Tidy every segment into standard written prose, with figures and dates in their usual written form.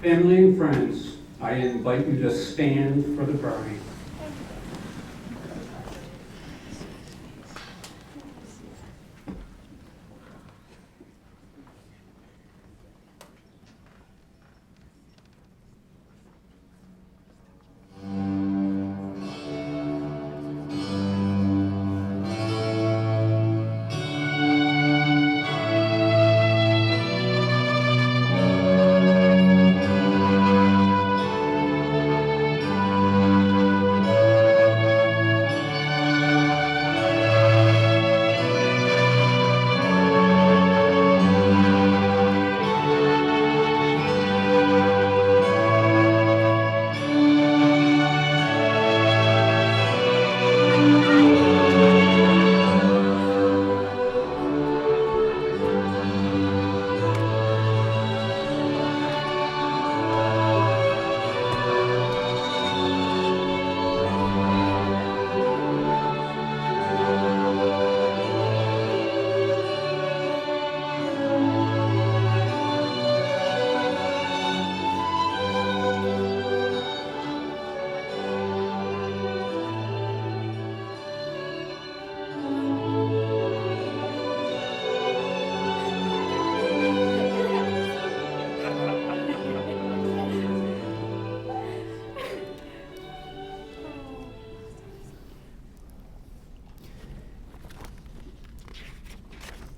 Family and friends, I invite you to stand for the bride.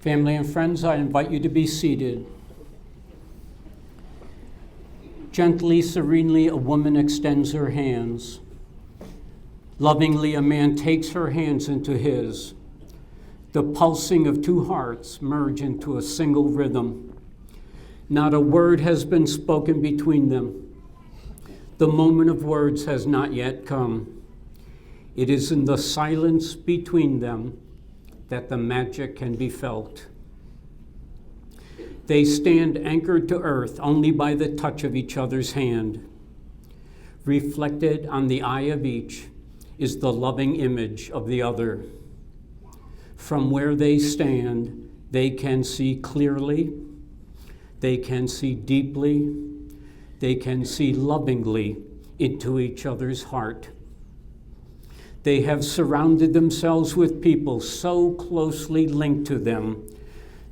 Family and friends, I invite you to be seated. Gently, serenely, a woman extends her hands. Lovingly, a man takes her hands into his. The pulsing of two hearts merge into a single rhythm. Not a word has been spoken between them. The moment of words has not yet come. It is in the silence between them that the magic can be felt. They stand anchored to earth only by the touch of each other's hand. Reflected on the eye of each is the loving image of the other. From where they stand, they can see clearly, they can see deeply, they can see lovingly into each other's heart. They have surrounded themselves with people so closely linked to them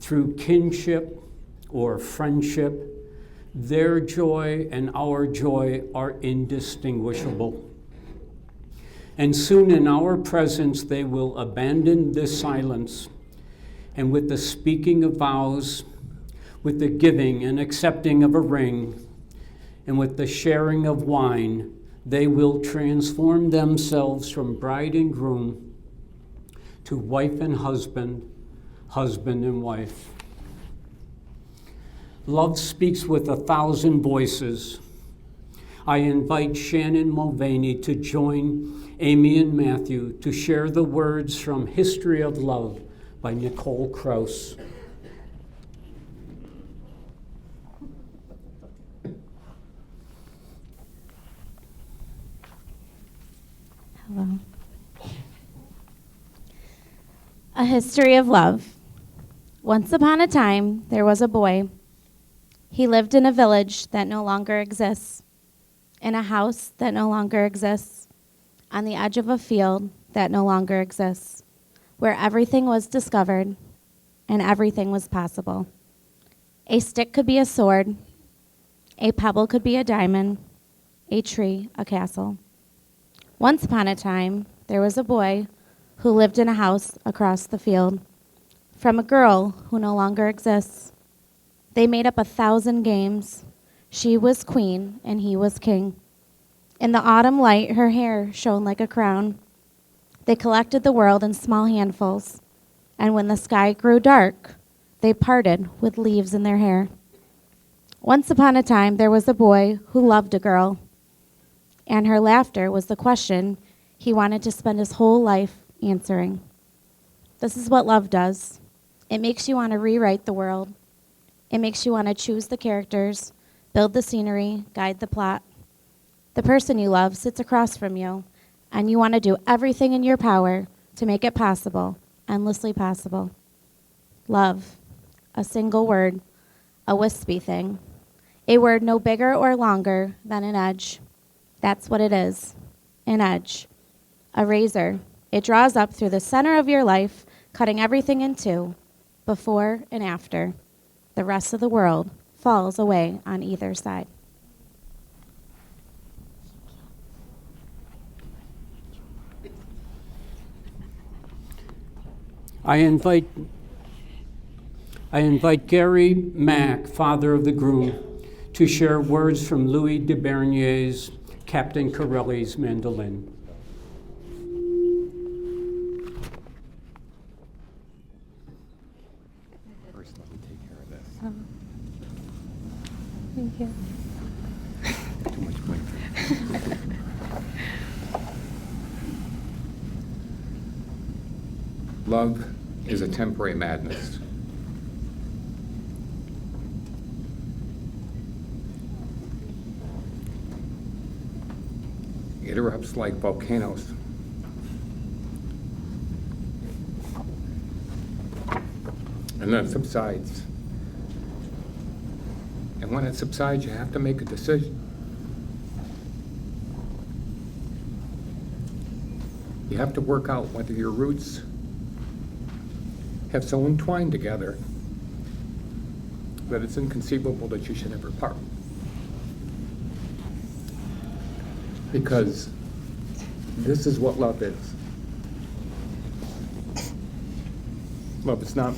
through kinship or friendship. Their joy and our joy are indistinguishable. And soon in our presence, they will abandon this silence, and with the speaking of vows, with the giving and accepting of a ring, and with the sharing of wine, they will transform themselves from bride and groom to wife and husband, husband and wife. Love speaks with 1,000 voices. I invite Shannon Mulvaney to join Amy and Matthew to share the words from History of Love by Nicole Krauss. Hello. A History of Love. Once upon a time, there was a boy. He lived in a village that no longer exists, in a house that no longer exists, on the edge of a field that no longer exists, where everything was discovered and everything was possible. A stick could be a sword. A pebble could be a diamond. A tree, a castle. Once upon a time, there was a boy who lived in a house across the field from a girl who no longer exists. They made up 1,000 games. She was queen and he was king. In the autumn light, her hair shone like a crown. They collected the world in small handfuls, and when the sky grew dark, they parted with leaves in their hair. Once upon a time, there was a boy who loved a girl, and her laughter was the question he wanted to spend his whole life answering. This is what love does. It makes you want to rewrite the world. It makes you want to choose the characters, build the scenery, guide the plot. The person you love sits across from you, and you want to do everything in your power to make it possible, endlessly possible. Love, a single word, a wispy thing, a word no bigger or longer than an edge. That's what it is, an edge, a razor. It draws up through the center of your life, cutting everything in two, before and after. The rest of the world falls away on either side. I invite Gary Mack, father of the groom, to share words from Louis de Bernier's Captain Corelli's mandolin. First, let me take care of this. Thank you. Too much weight. Love is a temporary madness. It erupts like volcanoes. And then it subsides. And when it subsides, you have to make a decision. You have to work out whether your roots have so entwined together that it's inconceivable that you should ever part. Because this is what love is. Love is not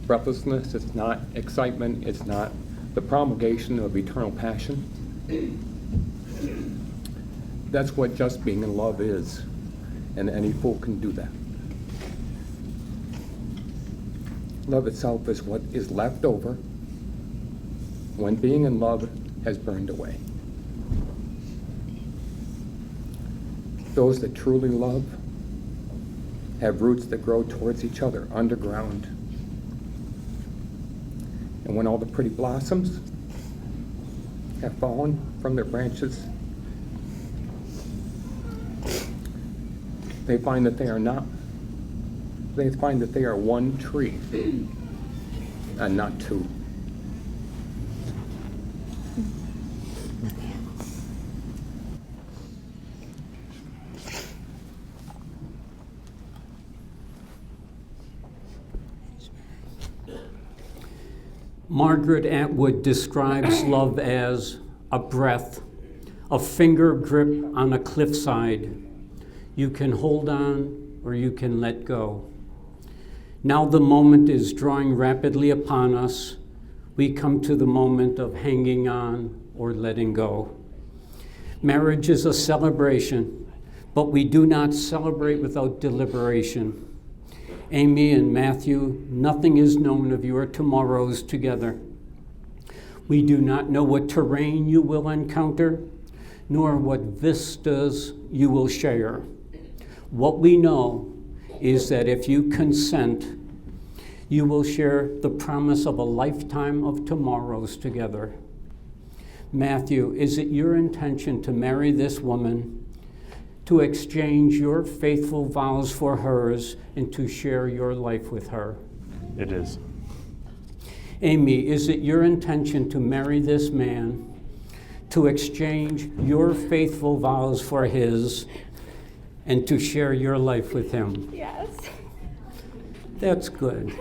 breathlessness, it's not excitement, it's not the promulgation of eternal passion. That's what just being in love is, and any fool can do that. Love itself is what is left over when being in love has burned away. Those that truly love have roots that grow towards each other underground. And when all the pretty blossoms have fallen from their branches, they find that they are one tree and not two. Margaret Atwood describes love as a breath, a finger grip on a cliffside. You can hold on or you can let go. Now the moment is drawing rapidly upon us. We come to the moment of hanging on or letting go. Marriage is a celebration, but we do not celebrate without deliberation. Amy and Matthew, nothing is known of your tomorrows together. We do not know what terrain you will encounter, nor what vistas you will share. What we know is that if you consent, you will share the promise of a lifetime of tomorrows together. Matthew, is it your intention to marry this woman, to exchange your faithful vows for hers, and to share your life with her? It is. Amy, is it your intention to marry this man, to exchange your faithful vows for his, and to share your life with him? Yes. That's good.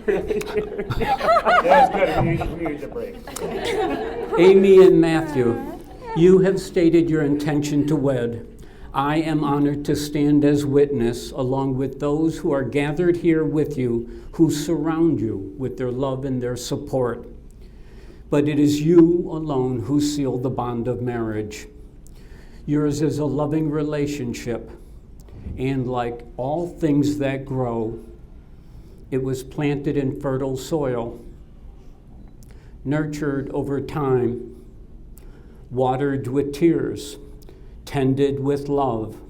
That was good. We need the break. Amy and Matthew, you have stated your intention to wed. I am honored to stand as witness, along with those who are gathered here with you, who surround you with their love and their support. But it is you alone who seal the bond of marriage. Yours is a loving relationship, and like all things that grow, it was planted in fertile soil, nurtured over time, watered with tears, tended with love,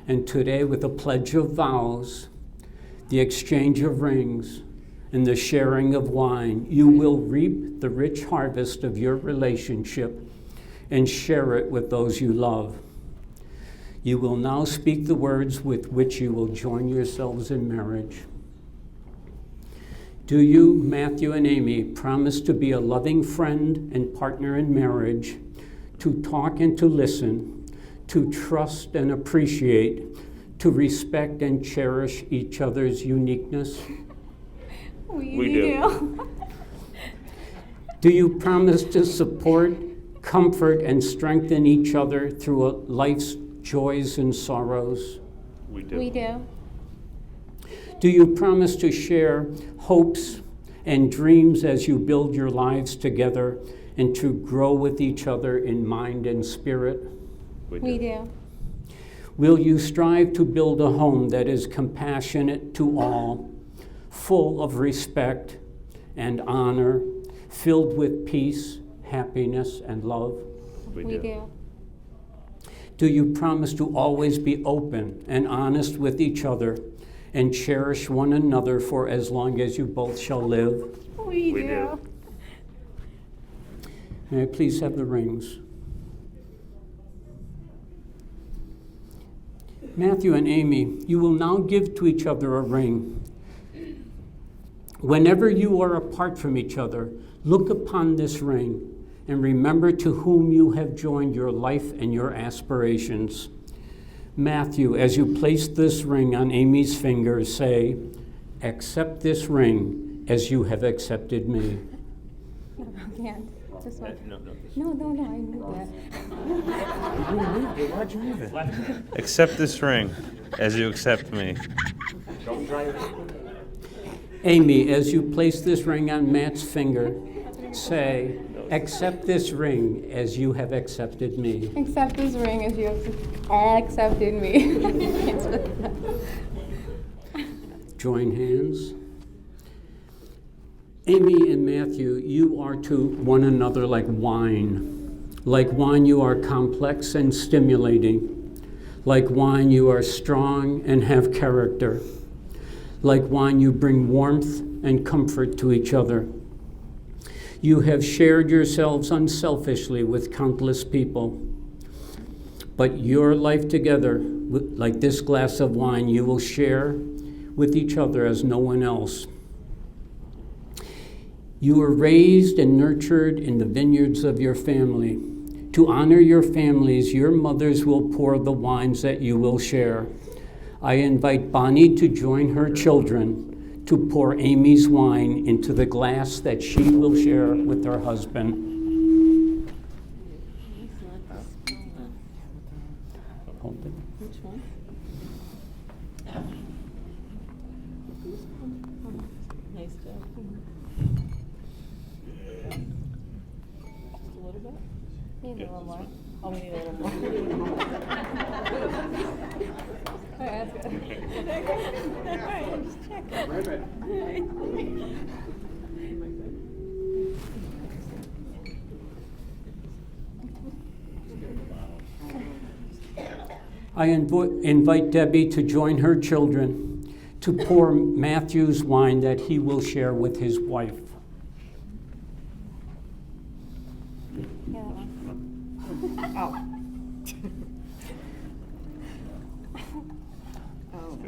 and today with a pledge of vows, the exchange of rings, and the sharing of wine, you will reap the rich harvest of your relationship and share it with those you love. You will now speak the words with which you will join yourselves in marriage. Do you, Matthew and Amy, promise to be a loving friend and partner in marriage, to talk and to listen, to trust and appreciate, to respect and cherish each other's uniqueness? We do. Do you promise to support, comfort, and strengthen each other through life's joys and sorrows? We do. We do. Do you promise to share hopes and dreams as you build your lives together and to grow with each other in mind and spirit? We do. Will you strive to build a home that is compassionate to all, full of respect and honor, filled with peace, happiness, and love? We do. Do you promise to always be open and honest with each other and cherish one another for as long as you both shall live? We do. May I please have the rings? Matthew and Amy, you will now give to each other a ring. Whenever you are apart from each other, look upon this ring and remember to whom you have joined your life and your aspirations. Matthew, as you place this ring on Amy's finger, say, "Accept this ring as you have accepted me." Can't. This one. No. No, I knew that. Why'd you move it? Accept this ring as you accept me. Amy, as you place this ring on Matt's finger, say, "Accept this ring as you have accepted me." Accept this ring as you have accepted me. Join hands. Amy and Matthew, you are to one another like wine. Like wine, you are complex and stimulating. Like wine, you are strong and have character. Like wine, you bring warmth and comfort to each other. You have shared yourselves unselfishly with countless people. But your life together, like this glass of wine, you will share with each other as no one else. You were raised and nurtured in the vineyards of your family. To honor your families, your mothers will pour the wines that you will share. I invite Bonnie to join her children to pour Amy's wine into the glass that she will share with her husband. Hold it. Which one? Nice job. Just a little bit? Maybe a little more. Oh, we need a little more. Oh, yeah, that's good. All right, just check. I invite Debbie to join her children to pour Matthew's wine that he will share with his wife. Yeah, that one. Oh. Oh.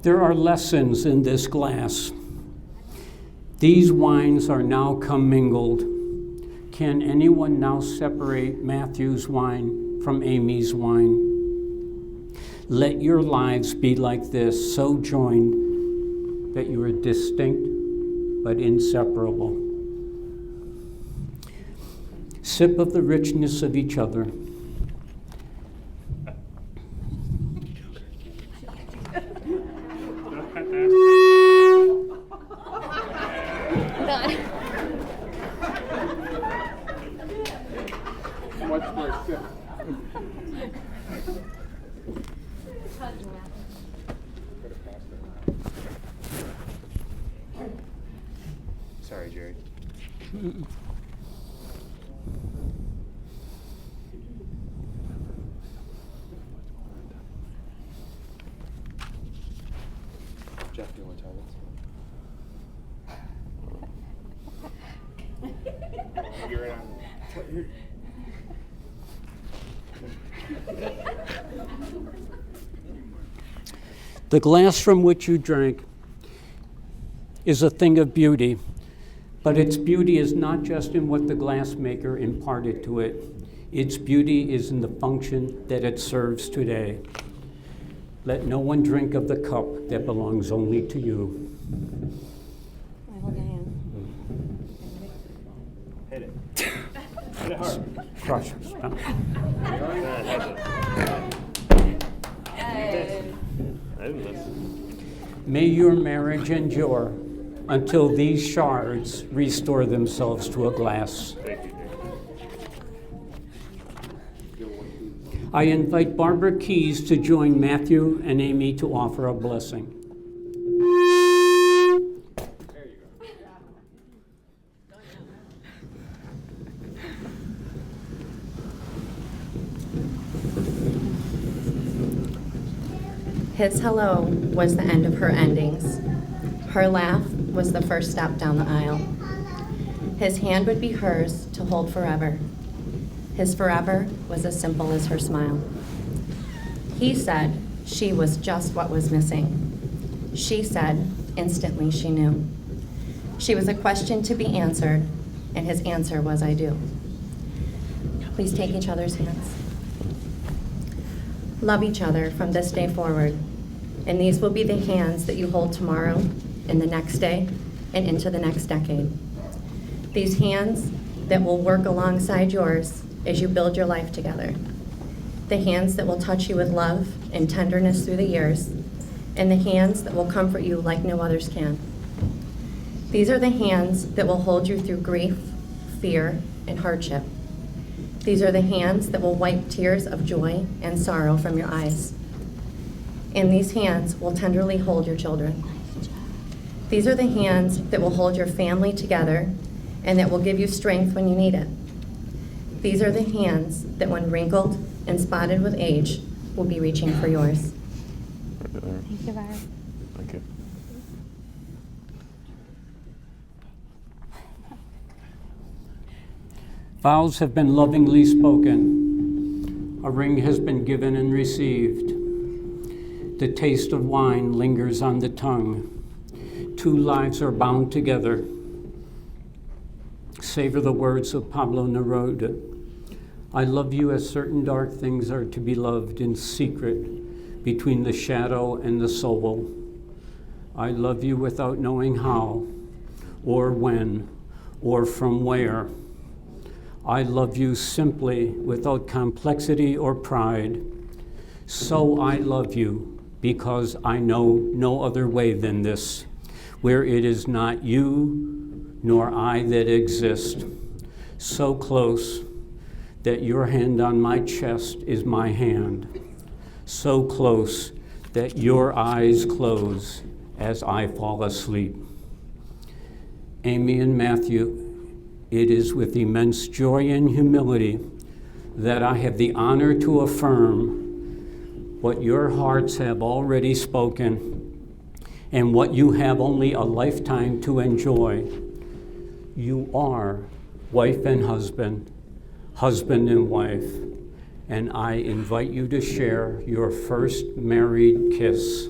There are lessons in this glass. These wines are now commingled. Can anyone now separate Matthew's wine from Amy's wine? Let your lives be like this, so joined that you are distinct but inseparable. Sip of the richness of each other. What's for a sip? Sorry, Jerry. Jeff, do you want to tell us? You're on. The glass from which you drank is a thing of beauty, but its beauty is not just in what the glassmaker imparted to it. Its beauty is in the function that it serves today. Let no one drink of the cup that belongs only to you. I hold your hand. Hit it. Hit it hard. Crush. I didn't miss. May your marriage endure until these shards restore themselves to a glass. Thank you, Jerry. I invite Barbara Keys to join Matthew and Amy to offer a blessing. His hello was the end of her endings. Her laugh was the first step down the aisle. His hand would be hers to hold forever. His forever was as simple as her smile. He said she was just what was missing. She said instantly she knew. She was a question to be answered, and his answer was, I do. Please take each other's hands. Love each other from this day forward, and these will be the hands that you hold tomorrow and the next day and into the next decade. These hands that will work alongside yours as you build your life together. The hands that will touch you with love and tenderness through the years, and the hands that will comfort you like no others can. These are the hands that will hold you through grief, fear, and hardship. These are the hands that will wipe tears of joy and sorrow from your eyes. And these hands will tenderly hold your children. These are the hands that will hold your family together and that will give you strength when you need it. These are the hands that, when wrinkled and spotted with age, will be reaching for yours. Thank you, Barb. Thank you. Vows have been lovingly spoken. A ring has been given and received. The taste of wine lingers on the tongue. Two lives are bound together. Savor the words of Pablo Neruda. I love you as certain dark things are to be loved in secret between the shadow and the soul. I love you without knowing how, or when, or from where. I love you simply without complexity or pride. So I love you because I know no other way than this, where it is not you nor I that exist. So close that your hand on my chest is my hand. So close that your eyes close as I fall asleep. Amy and Matthew, it is with immense joy and humility that I have the honor to affirm what your hearts have already spoken and what you have only a lifetime to enjoy. You are wife and husband, husband and wife, and I invite you to share your first married kiss.